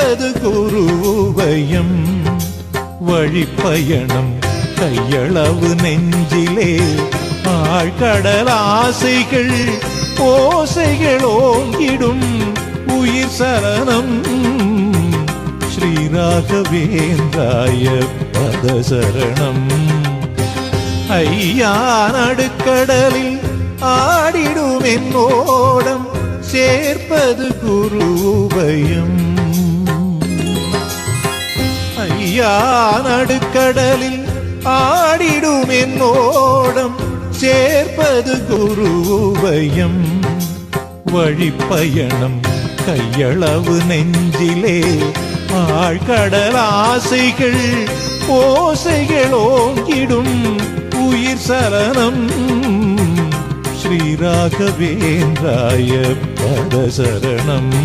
சேர்ப்பது குருபயம். வழிப்பயணம் கையளவு நெஞ்சிலே ஆழ்கடல் ஆசைகள் ஓசைகள் ஓங்கிடும் உயிர் சரணம். ஸ்ரீராகவேந்திராய பதசரணம். ஐயா நடுக்கடலில் ஆடிடும் என்னோடம் சேர்ப்பது குருபயம். ஐயா நடுக்கடலில் ஆடிடும் என்னோடம் சேர்ப்பது குருபயம். வழிப்பயணம் கையளவு நெஞ்சிலே ஆழ்கடல் ஆசைகள் ஓசைகள் ஓங்கிடும் உயிர் சரணம். ஸ்ரீராகவேந்திராய பதசரணம்.